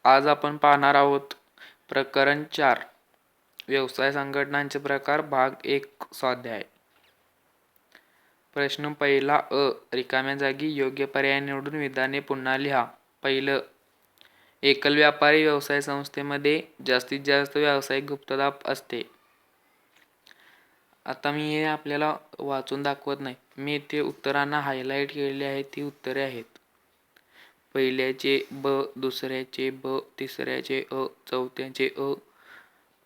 आज आपण पाहणार आहोत प्रकरण 4 व्यवसाय संघटनांचे प्रकार भाग 1 स्वाध्याय. प्रश्न पहिला अ. रिकाम्या जागी योग्य पर्याय निवडून विधाने पुन्हा लिहा. पहिलं, एकल व्यापारी व्यवसाय संस्थेमध्ये जास्तीत जास्त व्यावसायिक गुप्तता असते. आता मी हे आपल्याला वाचून दाखवत नाही. मी इथे उत्तरांना हायलाइट केलेली आहेत ती उत्तरे आहेत. पहिल्याचे ब, दुसऱ्याचे ब, तिसऱ्याचे अ, चौथ्याचे अ,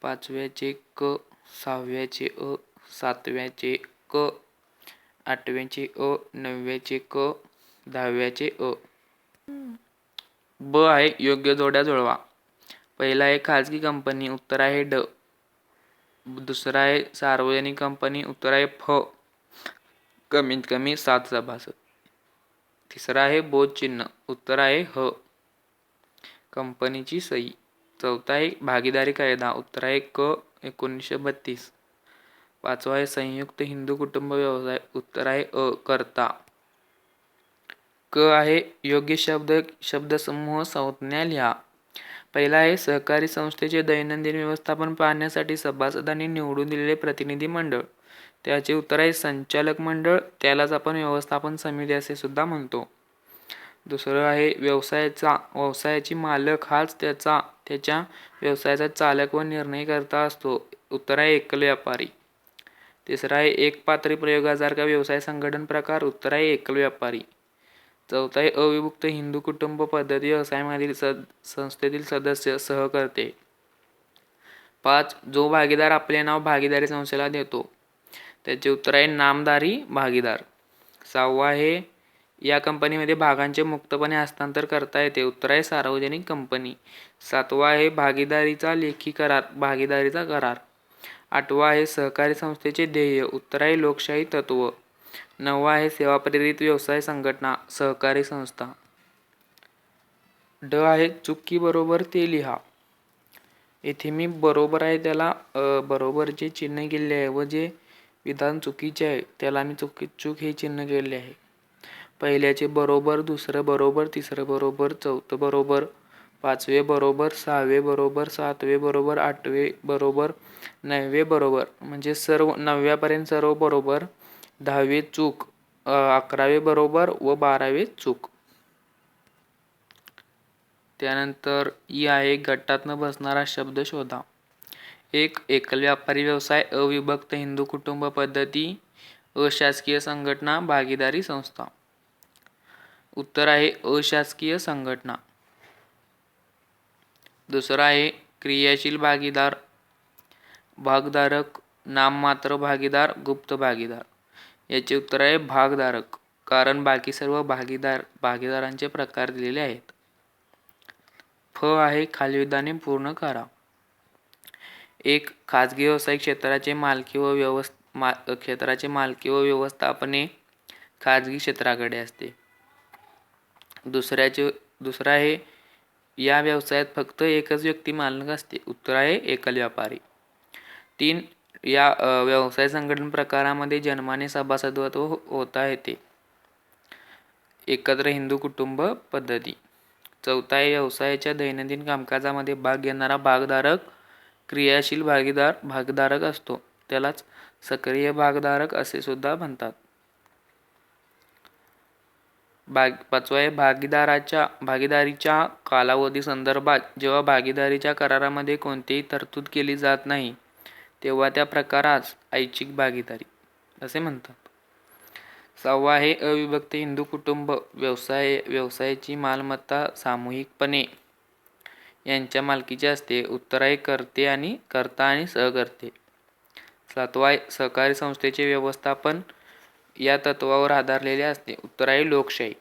पाचव्याचे क, सहाव्याचे अ, सातव्याचे क, आठव्याचे अ, नवव्याचे क, दहाव्याचे अ. ब आहे योग्य जोड्या जुळवा. पहिला आहे खाजगी कंपनी, उत्तर आहे ड. दुसरा आहे सार्वजनिक कंपनी, उत्तर आहे फ, कमीत कमी 7 सभासद. तिसरा आहे बोध चिन्ह, उत्तर आहे ह, कंपनीची सही. चौथा आहे भागीदारी कायदा, उत्तर आहे क, 1932. पाचवा आहे संयुक्त हिंदू कुटुंब व्यवसाय, उत्तर आहे अ, कर्ता. क आहे योग्य शब्दसमूह संज्ञा लिहा. पहिला आहे सहकारी संस्थेचे दैनंदिन व्यवस्थापन पाहण्यासाठी सभासदांनी निवडून दिलेले प्रतिनिधी मंडळ, त्याचे उत्तर आहे संचालक मंडळ, त्यालाच आपण व्यवस्थापन समिती असे सुद्धा म्हणतो. दुसरं आहे व्यवसायाची मालक हाच त्याच्या व्यवसायाचा चालक व निर्णयकर्ता असतो, उत्तर आहे एकल व्यापारी. तिसरा आहे एकपात्री प्रयोगासारखा व्यवसाय संघटन प्रकार, उत्तर आहे एकल व्यापारी. चौथा आहे अविभक्त हिंदू कुटुंब पद्धती व्यवसायामधील संस्थेतील सदस्य सहकर्ते. 5. जो भागीदार आपले नाव भागीदारी संस्थेला देतो, त्याचे उत्तर आहे नामधारी भागीदार. 6वा आहे या कंपनीमध्ये भागांचे मुक्तपणे हस्तांतर करता येते, उत्तर आहे सार्वजनिक कंपनी. 7वा आहे भागीदारीचा लेखी करार, भागीदारीचा करार. 8वा आहे सहकारी संस्थेचे ध्येय, उत्तर आहे लोकशाही तत्व. 9वा आहे सेवा प्रेरित व्यवसाय संघटना, सहकारी संस्था. ड आहे चुकी बरोबर ते लिहा. येथे मी बरोबर आहे त्याला बरोबर जे चिन्ह केले आहे व जे विधान चुकीचे आहे त्याला मी चूक हे चिन्ह केले आहे. पहिल्याचे बरोबर, दुसरं बरोबर, तिसरं बरोबर, चौथं बरोबर, पाचवे बरोबर, सहावे बरोबर, सातवे बरोबर, आठवे बरोबर, नववे बरोबर, म्हणजे सर्व 9व्यापर्यंत सर्व बरोबर. 10वे चूक, 11वे बरोबर व 12वे चूक. त्यानंतर ई आहे गटातनं बसणारा शब्द शोधा. 1. एकल व्यापारी व्यवसाय, अविभक्त हिंदू कुटुंब पद्धती, अशासकीय संघटना, भागीदारी संस्था. उत्तर आहे अशासकीय संघटना. दुसरा आहे क्रियाशील भागीदार, भागधारक, नाममात्र भागीदार, गुप्त भागीदार. याचे उत्तर आहे भागधारक, कारण बाकी सर्व भागीदारांचे प्रकार दिलेले आहेत. फ आहे खालील विधाने पूर्ण करा. 1. खाजगी व्यावसायिक क्षेत्राचे मालकी व व्यवस्थापने खाजगी क्षेत्राकडे असते. दुसरा आहे या व्यवसायात फक्त एकच व्यक्ती मालक असते, उत्तर आहे एकल व्यापारी. 3. या व्यवसाय संघटन प्रकारामध्ये जन्माने सभासदत्व होता येते, एकत्र हिंदू कुटुंब पद्धती. 4. व्यवसायाच्या दैनंदिन कामकाजामध्ये भाग घेणारा भागधारक क्रियाशील भागधारक असतो, त्यालाच सक्रिय भागधारक असे सुद्धा म्हणतात. 5. भागीदारीच्या कालावधी संदर्भात जेव्हा भागीदारीच्या करारामध्ये कोणतीही तरतूद केली जात नाही तेव्हा त्या प्रकारास ऐच्छिक भागीदारी असे म्हणतात. 6वा आहे अविभक्त हिंदू कुटुंब व्यवसायाची मालमत्ता सामूहिकपणे यांच्या मालकीची असते, उत्तर आहे कर्ता आणि सहकर्ते. 7वा आहे सहकारी संस्थेचे व्यवस्थापन या तत्वावर आधारलेले असते, उत्तर आहे लोकशाही.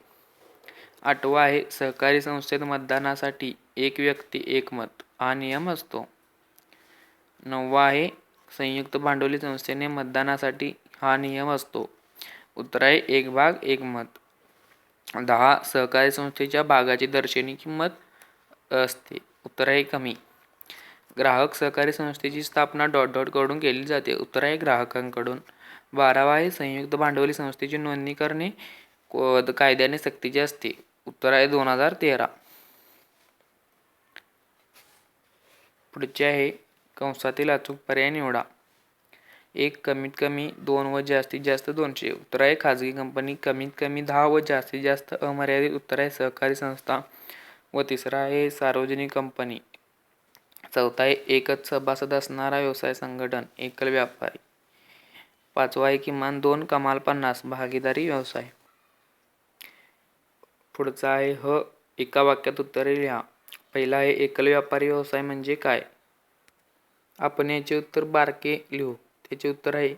8वा आहे सहकारी संस्थेत मतदानासाठी एक व्यक्ती एक मत हा नियम असतो. 9वा आहे संयुक्त भांडवली संस्थेने मतदानासाठी हा नियम असतो, उत्तर आहे एक भाग एक मत. 10 सहकारी संस्थेच्या भागाची दर्शनी किंमत असते, उत्तर आहे कमी. ग्राहक सहकारी संस्थेची स्थापना ... कडून केली जाते, उत्तर आहे ग्राहकांकडून. 12वा आहे संयुक्त भांडवली संस्थेची नोंदणी करणे कायद्याने सक्तीचे असते, उत्तर आहे 2013. पुढचे आहे कंसातील अचूक पर्याय निवडा. 1 कमीत कमी 2 व जास्तीत जास्त 200. उत्तर आहे खाजगी कंपनी. कमीत कमी 10 व जास्तीत जास्त अमर्यादित. उत्तर आहे सहकारी संस्था. व तिसरा आहे सार्वजनिक कंपनी. चौथा आहे एकच सभासद असणारा व्यवसाय संघटन, एकल व्यापारी. पाचवा आहे किमान 2 कमाल 50 भागीदारी व्यवसाय. पुढचा आहे एका वाक्यात उत्तरे लिहा. पहिला आहे एकल व्यापारी व्यवसाय म्हणजे काय? आपण याचे उत्तर बारके लिहू. त्याचे उत्तर आहे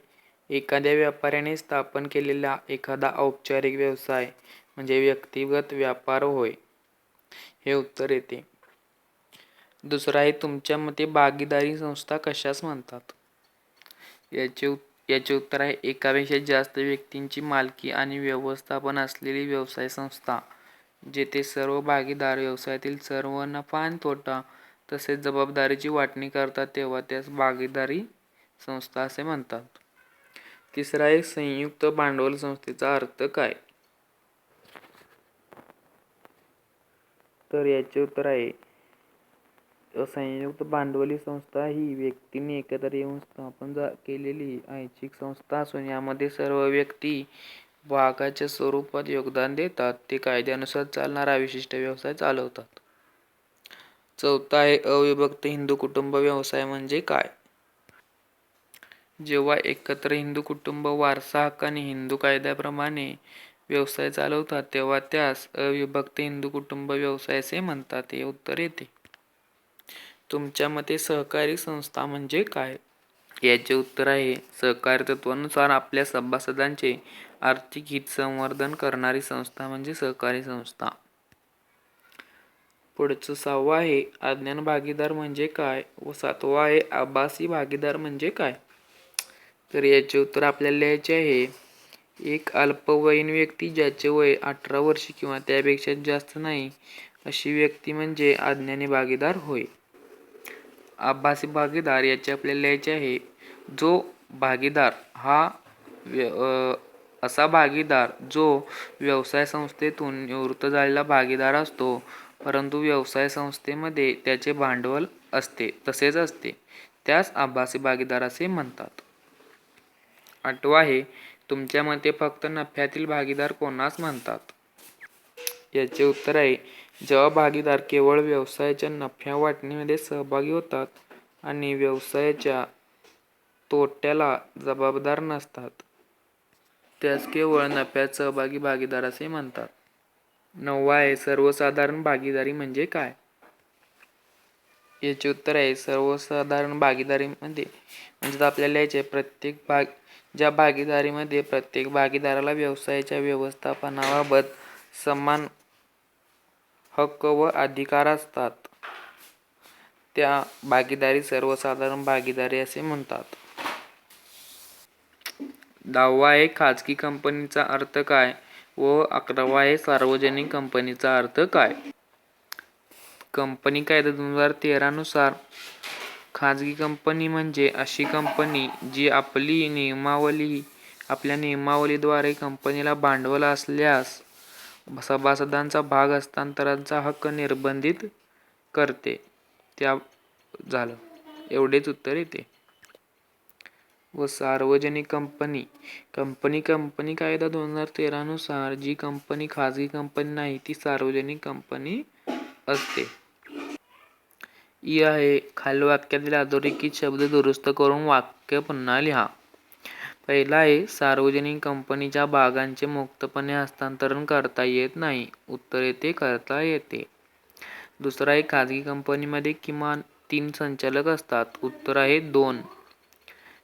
एखाद्या व्यापाऱ्याने स्थापन केलेला एखादा औपचारिक व्यवसाय म्हणजे व्यक्तिगत व्यापार होय, हे उत्तर येते. दुसरा आहे तुमच्या मते भागीदारी संस्था कशास म्हणतात? याचे उत्तर आहे एकापेक्षा जास्त व्यक्तींची मालकी आणि व्यवस्थापन असलेली व्यवसाय संस्था, जेथे सर्व भागीदार व्यवसायातील सर्व नफा आणि तोटा तसेच जबाबदारीची वाटणी करतात तेव्हा त्यास भागीदारी संस्था असे म्हणतात. तिसरा एक संयुक्त भांडवल संस्थेचा अर्थ काय? तर याचे उत्तर आहे संयुक्त भांडवली संस्था ही व्यक्तींनी एकत्र येऊन स्थापन केलेली ऐच्छिक संस्था असून यामध्ये सर्व व्यक्ती भागाच्या स्वरूपात योगदान देतात. ते कायद्यानुसार चालणारा विशिष्ट व्यवसाय चालवतात. चौथा आहे अविभक्त हिंदू कुटुंब व्यवसाय म्हणजे काय? जेव्हा एकत्र हिंदू कुटुंब वारसा हक्काने हिंदू कायद्याप्रमाणे व्यवसाय चालवतात तेव्हा त्यास अविभक्त हिंदू कुटुंब व्यवसाय असे म्हणतात. हे उत्तर येते. तुमच्या मते सहकारी संस्था म्हणजे काय? याचे उत्तर आहे सहकारी तत्वानुसार आपल्या सभासदांचे आर्थिक हित संवर्धन करणारी संस्था म्हणजे सहकारी संस्था. पुढचं 6वा आहे अज्ञान भागीदार म्हणजे काय व 7वा आहे आभासी भागीदार म्हणजे काय? तर याचे उत्तर आपल्याला लिहायचे आहे. एक अल्पवयीन व्यक्ती ज्याचे वय 18 वर्षे किंवा त्यापेक्षा जास्त नाही अशी व्यक्ती म्हणजे अज्ञानी भागीदार होय. आभासी भागीदार याचे आपल्याला लिहायचे आहे जो भागीदार हा असा भागीदार जो व्यवसाय संस्थेतून निवृत्त झालेला भागीदार असतो परंतु व्यवसाय संस्थेमध्ये त्याचे भांडवल तसेच असते, त्यास आभासी भागीदार असे म्हणतात. 8वा आहे तुमच्या मते फक्त नफ्यातील भागीदार कोणास म्हणतात? याचे उत्तर आहे जेव्हा भागीदार केवळ व्यवसायाच्या नफ्या वाटणीमध्ये सहभागी होतात आणि व्यवसायाच्या तोट्याला जबाबदार नसतात, त्यास केवळ नफ्यात सहभागी भागीदार असे म्हणतात. 9वा आहे सर्वसाधारण भागीदारी म्हणजे काय? याचे उत्तर आहे सर्वसाधारण भागीदारीमध्ये म्हणजे आपल्याला याचे ज्या भागीदारीमध्ये प्रत्येक भागीदाराला व्यवसायाच्या व्यवस्थापनाबाबत समान हक्क व अधिकार असतात, त्या भागीदारी सर्वसाधारण भागीदारी असे म्हणतात. 10वा आहे खाजगी कंपनीचा अर्थ काय व 11वा आहे सार्वजनिक कंपनीचा अर्थ काय? कंपनी कायदा 2013 नुसार खाजगी कंपनी म्हणजे अशी कंपनी जी आपल्या नियमावलीद्वारे कंपनीला भांडवल असल्यास सभासदांचा भाग हस्तांतरणाचा हक्क निर्बंधित करते. झालं एवढेच उत्तर येते. व सार्वजनिक कंपनी कायदा 2013 नुसार जी कंपनी खाजगी कंपनी नाही ती सार्वजनिक कंपनी असते. आहे खालील वाक्यातील अधोरेखित शब्द दुरुस्त करून वाक्य पुन्हा लिहा. पहिला आहे सार्वजनिक कंपनीच्या भागांचे मुक्तपणे हस्तांतरण करता येत नाही. उत्तर येते करता येते. दुसरा आहे खाजगी कंपनीमध्ये किमान 3 संचालक असतात. उत्तर आहे 2.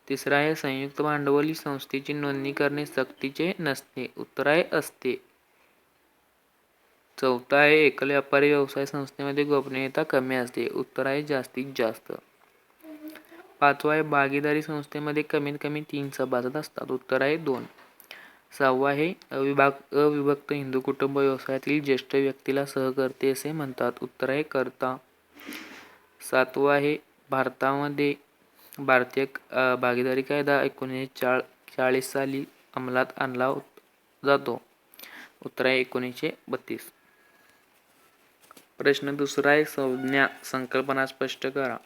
तिसरा आहे संयुक्त भांडवली संस्थेची नोंदणी करणे सक्तीचे नसते. उत्तर आहे असते. चौथा आहे एकल व्यापारी व्यवसाय संस्थेमध्ये गोपनीयता कमी असते. उत्तर आहे जास्तीत जास्त. 5वा आहे भागीदारी संस्थेमध्ये कमीत कमी 3 सभासद असतात. उत्तर आहे 2. 6वा आहे अविभक्त हिंदू कुटुंब व्यवसायातील ज्येष्ठ व्यक्तीला सहकर्ते असे म्हणतात. उत्तर आहे कर्ता. 7वा आहे भारतीय भागीदारी कायदा 1940 साली अंमलात आणला जातो. उत्तर आहे 1932. प्रश्न दुसरा आहे संज्ञा संकल्पना स्पष्ट करा.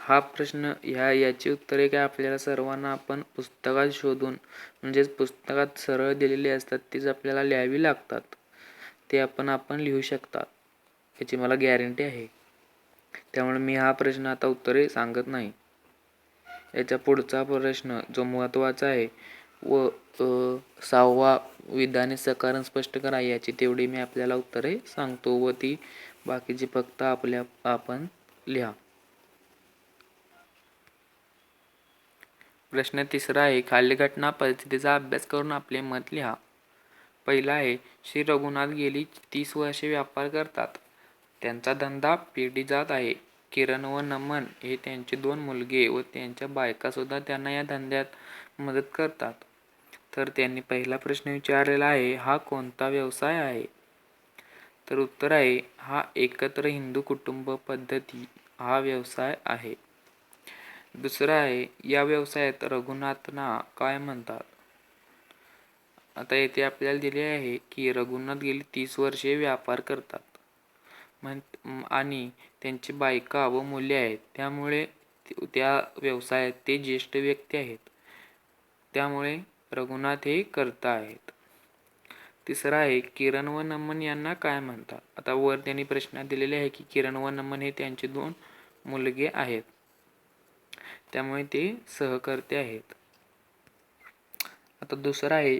हा प्रश्न याची उत्तरे काय आपल्याला सर्वांना आपण पुस्तकात शोधून म्हणजेच पुस्तकात सरळ दिलेले असतात तीच आपल्याला लिहावी लागतात. ते आपण लिहू शकतात याची मला गॅरंटी आहे. त्यामुळे मी हा प्रश्न आता उत्तरे सांगत नाही. याच्या पुढचा प्रश्न जो महत्त्वाचा आहे व 6वा विधाने सकारण स्पष्ट करा याची तेवढी मी आपल्याला उत्तरे सांगतो व ती बाकीची फक्त आपण लिहा. प्रश्न 3रा आहे खालील घटना परिस्थितीचा अभ्यास करून आपले मत लिहा. पहिला आहे श्री रघुनाथ गेली 30 वर्षे व्यापार करतात. त्यांचा धंदा पिढी जात आहे. किरण व नमन हे त्यांचे 2 मुलगे व त्यांच्या बायका सुद्धा त्यांना या धंद्यात मदत करतात. तर त्यांनी पहिला प्रश्न विचारलेला आहे हा कोणता व्यवसाय आहे? तर उत्तर आहे हा एकत्र हिंदू कुटुंब पद्धती हा व्यवसाय आहे. दुसरा आहे या व्यवसायात रघुनाथना काय म्हणतात? आता येथे आपल्याला दिले आहे की रघुनाथ गेली 30 वर्षे व्यापार करतात आणि त्यांची बायका व मुले आहेत. त्यामुळे त्या व्यवसायात ते ज्येष्ठ व्यक्ती आहेत. त्यामुळे रघुनाथ हे कर्ता आहेत. तिसरा आहे किरण व नमन यांना काय म्हणतात? आता वर त्यांनी प्रश्नात दिलेले आहे की किरण व नमन हे त्यांचे 2 मुलगे आहेत. त्यामुळे ते सहकर्ते आहेत. आता दुसरा आहे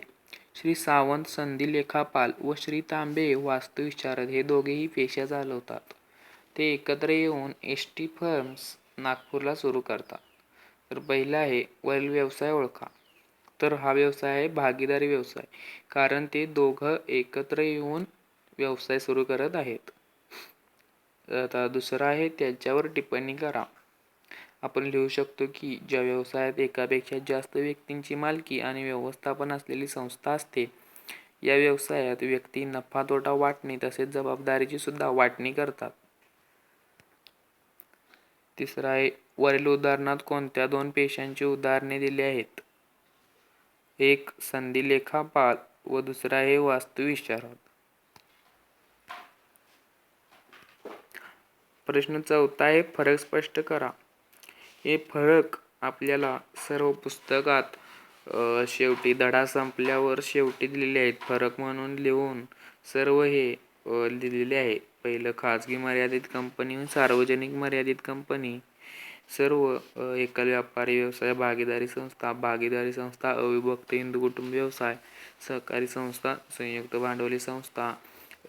श्री सावंत संधी लेखापाल व श्री तांबे वास्तुविशारद हे दोघेही पेशा चालवतात. ते एकत्र येऊन एस.टी. फर्म्स नागपूरला सुरू करतात. तर पहिला आहे वरील व्यवसाय ओळखा. तर हा व्यवसाय आहे भागीदारी व्यवसाय, कारण ते दोघं एकत्र येऊन व्यवसाय सुरू करत आहेत. आता दुसरा आहे त्याच्यावर टिप्पणी करा. आपण लिहू शकतो की ज्या व्यवसायात एकापेक्षा जास्त व्यक्तींची मालकी आणि व्यवस्थापन असलेली संस्था असते या व्यवसायात व्यक्ती नफा तोटा वाटणी तसेच जबाबदारीची सुद्धा वाटणी करतात. तिसरा आहे वरील उदाहरणात कोणत्या 2 पेशांची उदाहरणे दिली आहेत? एक संधी लेखापाल व दुसरा आहे वास्तुविशारद. प्रश्न 4था आहे फरक स्पष्ट करा. हे फरक आपल्याला सर्व पुस्तकात शेवटी धडा संपल्यावर शेवटी दिलेले आहेत. फरक म्हणून लिहून सर्व हे दिलेले आहे. पहिलं खाजगी मर्यादित कंपनी व सार्वजनिक मर्यादित कंपनी, सर्व एकल व्यापारी व्यवसाय, भागीदारी संस्था, अविभक्त हिंदू कुटुंब व्यवसाय, सहकारी संस्था, संयुक्त भांडवली संस्था,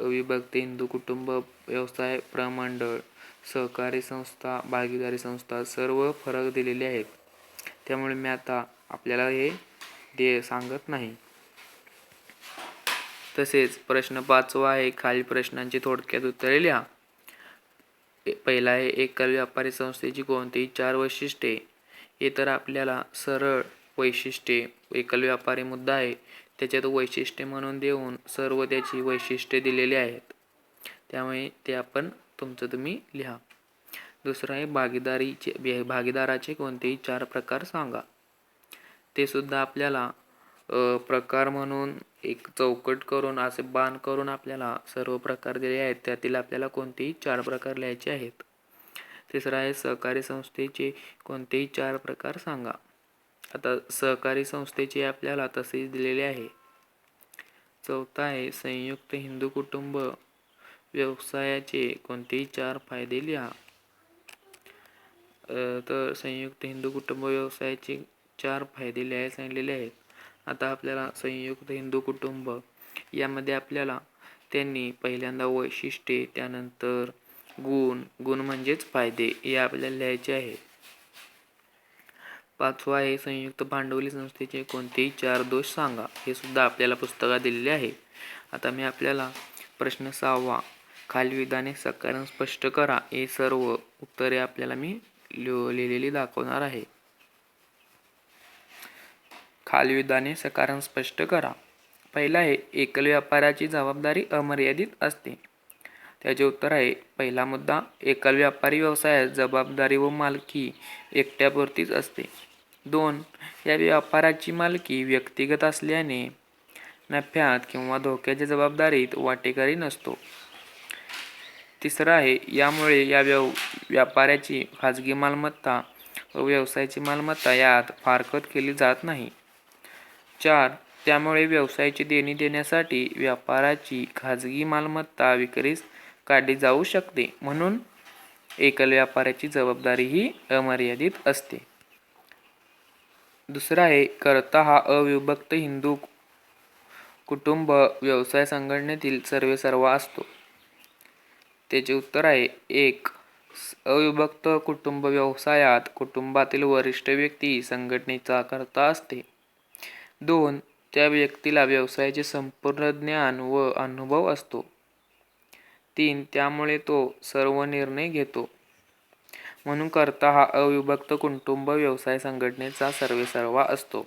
अविभक्त हिंदू कुटुंब व्यवसाय, प्रमंडळ, सहकारी संस्था, भागीदारी संस्था सर्व फरक दिलेले आहेत. त्यामुळे मी आता आपल्याला हे सांगत नाही. तसेच प्रश्न 5वा आहे खालील प्रश्नांची थोडक्यात उत्तरे लिहा. पहिला आहे एकल व्यापारी संस्थेची कोणतीही 4 वैशिष्ट्ये. हे तर आपल्याला सरळ वैशिष्ट्ये एकल व्यापारी मुद्दा आहे त्याच्यात वैशिष्ट्ये म्हणून देऊन सर्व त्याची वैशिष्ट्ये दिलेली आहेत. त्यामुळे ते तुम्ही लिहा. दुसरं आहे भागीदाराचे कोणतेही 4 प्रकार सांगा. ते सुद्धा आपल्याला प्रकार म्हणून एक चौकट करून असे बाण करून आपल्याला सर्व प्रकार दिले आहेत. त्यातील आपल्याला कोणतेही 4 प्रकार लिहायचे आहेत. तिसरा आहे सहकारी संस्थेचे कोणतेही 4 प्रकार सांगा. आता सहकारी संस्थेचे आपल्याला तसेच दिलेले आहे. चौथा आहे संयुक्त हिंदू कुटुंब व्यवसायाचे कोणतेही 4 फायदे लिहा. तर संयुक्त हिंदू कुटुंब व्यवसायाचे 4 फायदे लिहायला सांगितलेले आहेत. आता आपल्याला संयुक्त हिंदू कुटुंब यामध्ये आपल्याला त्यांनी पहिल्यांदा वैशिष्ट्ये, त्यानंतर गुण म्हणजेच फायदे हे आपल्याला लिहायचे आहे. 5वा आहे संयुक्त भांडवली संस्थेचे कोणतेही 4 दोष सांगा. हे सुद्धा आपल्याला पुस्तकात दिलेले आहे. आता मी आपल्याला प्रश्न 6वा खालील विधाने सकारण स्पष्ट करा हे सर्व उत्तरे आपल्याला मी लिहिलेली दाखवणार आहे. खालील विधाने सकारण स्पष्ट करा. पहिला आहे एकल व्यापाराची जबाबदारी अमर्यादित असते. त्याचे उत्तर आहे पहिला मुद्दा एकल व्यापारी व्यवसायात जबाबदारी व मालकी एकट्यापुरतीच असते. 2 या व्यापाराची मालकी व्यक्तिगत असल्याने नफ्यात किंवा धोक्याच्या जबाबदारीत वाटेकरी नसतो. तिसरा आहे यामुळे या व्यापाऱ्याची खाजगी मालमत्ता व व्यवसायाची मालमत्ता यात फारकत केली जात नाही. 4. त्यामुळे व्यवसायाची देणी देण्यासाठी व्यापाराची खाजगी मालमत्ता विक्रीस काढली जाऊ शकते. म्हणून एकल व्यापाऱ्याची जबाबदारी ही अमर्यादित असते. दुसरा आहे, कर्ता हा अविभक्त हिंदू कुटुंब व्यवसाय संघटनेतील सर्वेसर्वा असतो. त्याचे उत्तर आहे 1. अविभक्त कुटुंब व्यवसायात कुटुंबातील वरिष्ठ व्यक्ती संघटनेचा कर्ता असते. 2. त्या व्यक्तीला व्यवसायाचे संपूर्ण ज्ञान व अनुभव असतो. 3. त्यामुळे तो सर्व निर्णय घेतो. म्हणून कर्ता हा अविभक्त कुटुंब व्यवसाय संघटनेचा सर्वेसर्वा असतो.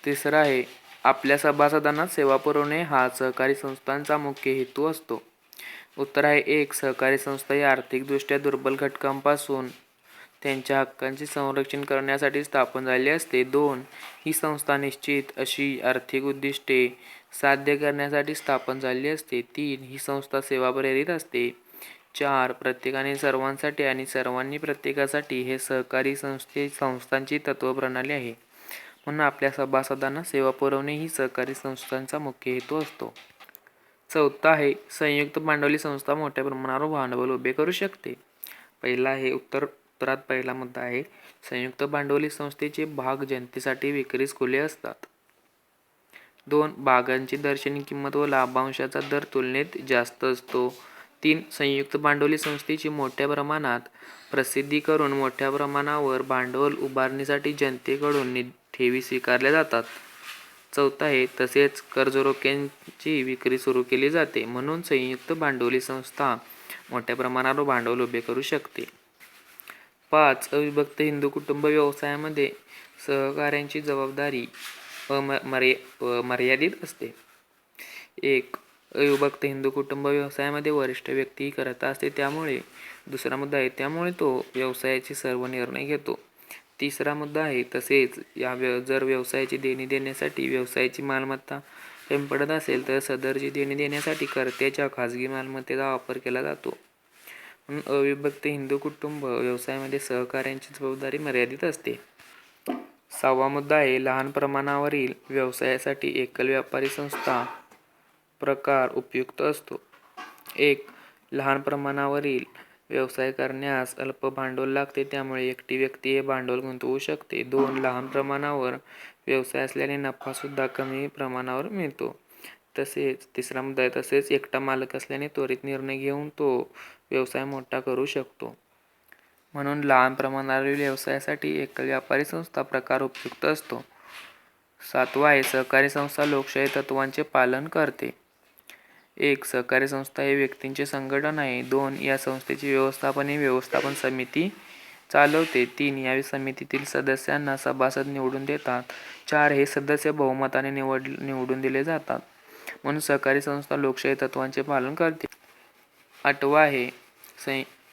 तिसरा आहे, आपल्या सभासदांना सेवा पुरवणे हा सहकारी संस्थांचा मुख्य हेतू असतो. उत्तर आहे 1. सहकारी संस्था ही आर्थिकदृष्ट्या दुर्बल घटकांपासून त्यांच्या हक्कांचे संरक्षण करण्यासाठी स्थापन झाली असते. 2. ही संस्था निश्चित अशी आर्थिक उद्दिष्टे साध्य करण्यासाठी स्थापन झाली असते. 3. ही संस्था सेवाप्रेरित असते. 4. प्रत्येकाने सर्वांसाठी आणि सर्वांनी प्रत्येकासाठी हे सहकारी संस्थांची तत्वप्रणाली आहे. म्हणून आपल्या सभासदांना सेवा पुरवणे ही सहकारी संस्थांचा मुख्य हेतू असतो. चौथा आहे, संयुक्त भांडवली संस्था मोठ्या प्रमाणावर भांडवल उभे करू शकते. पहिला आहे उत्तरात पहिला मुद्दा आहे, संयुक्त भांडवली संस्थेचे भाग जनतेसाठी विक्रीस खुले असतात. 2. भागांची दर्शनी किंमत व लाभांशाचा दर तुलनेत जास्त असतो. 3. संयुक्त भांडवली संस्थेची मोठ्या प्रमाणात प्रसिद्धी करून मोठ्या प्रमाणावर भांडवल उभारणीसाठी जनतेकडून ठेवी स्वीकारल्या जातात. 4. आहे, तसेच कर्जरोख्यांची विक्री सुरू केली जाते. म्हणून संयुक्त भांडवली संस्था मोठ्या प्रमाणावर भांडवल उभे करू शकते. 5. अविभक्त हिंदू कुटुंब व्यवसायामध्ये सहकाऱ्यांची जबाबदारी मर्यादित असते. 1. अविभक्त हिंदू कुटुंब व्यवसायामध्ये वरिष्ठ व्यक्ती कर्ता असते. त्यामुळे दुसरा मुद्दा आहे, त्यामुळे तो व्यवसायाचे सर्व निर्णय घेतो. तिसरा मुद्दा आहे, तसेच जर व्यवसायाची देणी देण्यासाठी व्यवसायाची मालमत्ता कमी पडत असेल तर सदरची देणी देण्यासाठी कर्त्याच्या खाजगी मालमत्तेचा वापर केला जातो. म्हणून अविभक्त हिंदू कुटुंब व्यवसायामध्ये सहकाऱ्यांची जबाबदारी मर्यादित असते. 6वा मुद्दा आहे, लहान प्रमाणावरील व्यवसायासाठी एकल व्यापारी संस्था प्रकार उपयुक्त असतो. 1. लहान प्रमाणावरील व्यवसाय करण्यास अल्प भांडवल लागते, त्यामुळे एकटी व्यक्ती हे भांडवल गुंतवू शकते. 2. लहान प्रमाणावर व्यवसाय असल्याने नफा सुद्धा कमी प्रमाणावर मिळतो. तिसरा मुद्दा आहे, तसेच एकटा मालक असल्याने त्वरित निर्णय घेऊन तो व्यवसाय मोठा करू शकतो. म्हणून लहान प्रमाणावरील व्यवसायासाठी एकल व्यापारी संस्था प्रकार उपयुक्त असतो. 7वा आहे, सहकारी संस्था लोकशाही तत्त्वांचे पालन करते. 1. सहकारी संस्था हे व्यक्तींचे संघटन आहे. 2. या संस्थेचे व्यवस्थापन ही व्यवस्थापन समिती चालवते. 3. या समितीतील सदस्यांना सभासद निवडून देतात. 4. हे सदस्य बहुमताने निवडून दिले जातात. म्हणून सहकारी संस्था लोकशाही तत्त्वांचे पालन करते. 8वा आहे,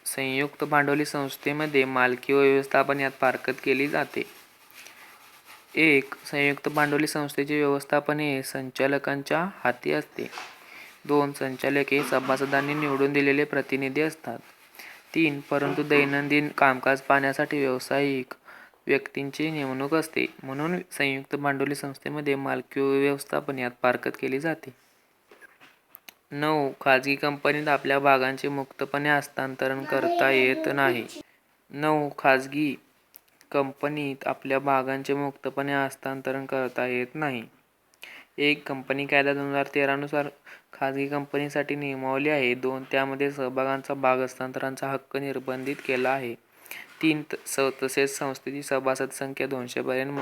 संयुक्त भांडवली संस्थेमध्ये मालकी व व्यवस्थापन यात फारकत केली जाते. 1. संयुक्त भांडवली संस्थेचे व्यवस्थापन हे संचालकांच्या हाती असते. 2. संचालक हे सभासदांनी निवडून दिलेले प्रतिनिधी असतात. 3. परंतु दैनंदिन कामकाज पाहण्यासाठी व्यावसायिक व्यक्तींची नेमणूक असते. म्हणून संयुक्त भांडवली संस्थेमध्ये मालकी व व्यवस्थापन यात फारकत केली जाते. 9. खाजगी कंपनीत आपल्या भागांचे मुक्तपणे हस्तांतरण करता येत नाही. 9. खाजगी कंपनीत आपल्या भागांचे मुक्तपणे हस्तांतरण करता येत नाही. 1. कंपनी कायदा 2013 नुसार खाजगी कंपनीसाठी नियमावली आहे. 2. त्यामध्ये सहभागांचा भाग हस्तांतरणाचा हक्क निर्बंधित केला आहे. 3. तसेच संस्थेची सभासद संख्या 200 पर्यंत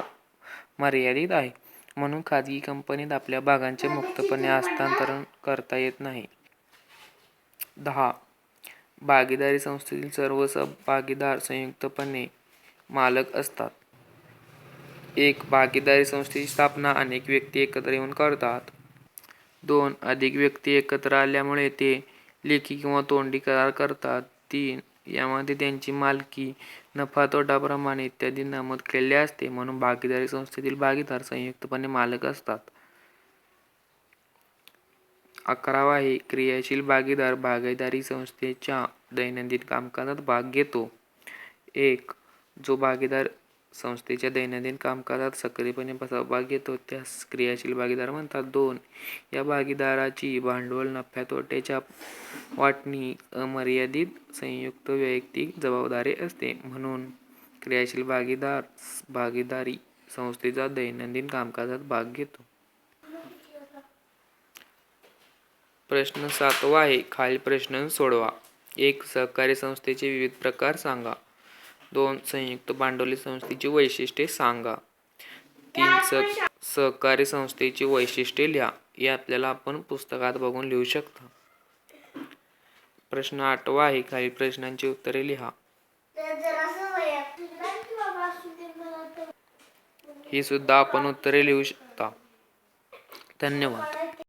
मर्यादित आहे. म्हणून खाजगी कंपनीत आपल्या भागांचे मुक्तपणे हस्तांतरण करता येत नाही. 10. भागीदारी संस्थेतील सर्व भागीदार संयुक्तपणे मालक असतात. 1. भागीदारी संस्थेची स्थापना अनेक व्यक्ती एकत्र येऊन करतात. 2. अधिक व्यक्ती एकत्र आल्यामुळे ते लेखी किंवा तोंडी करार करतात. 3. यामध्ये त्यांची मालकी, नफा तोटा प्रमाण इत्यादी नमूद केलेले असते. म्हणून भागीदारी संस्थेतील भागीदार संयुक्तपणे मालक असतात. 11वा आहे, क्रियाशील भागीदार भागीदारी संस्थेच्या दैनंदिन कामकाजात भाग घेतो. 1. जो भागीदार संस्थेच्या दैनंदिन कामकाजात सक्रियपणे सहभाग घेतो त्यास क्रियाशील भागीदार म्हणतात. 2. या भागीदाराची भांडवल नफ्या-तोट्याच्या वाटणी अमर्यादित संयुक्त वैयक्तिक जबाबदारी असते. म्हणून क्रियाशील भागीदार भागीदारी संस्थेच्या दैनंदिन कामकाजात भाग घेतो. प्रश्न 7 आहे. खालील प्रश्न सोडवा. 1. सहकारी संस्थेचे विविध प्रकार सांगा. 2. संयुक्त भांडवली संस्थेची वैशिष्ट्ये सांगा. 3. सहकारी संस्थेची वैशिष्ट्ये लिहा. हे आपल्याला आपण पुस्तकात बघून लिहू शकता. प्रश्न 8 आहे. खालील प्रश्नांची उत्तरे लिहा. ही सुद्धा आपण उत्तरे लिहू शकता. धन्यवाद.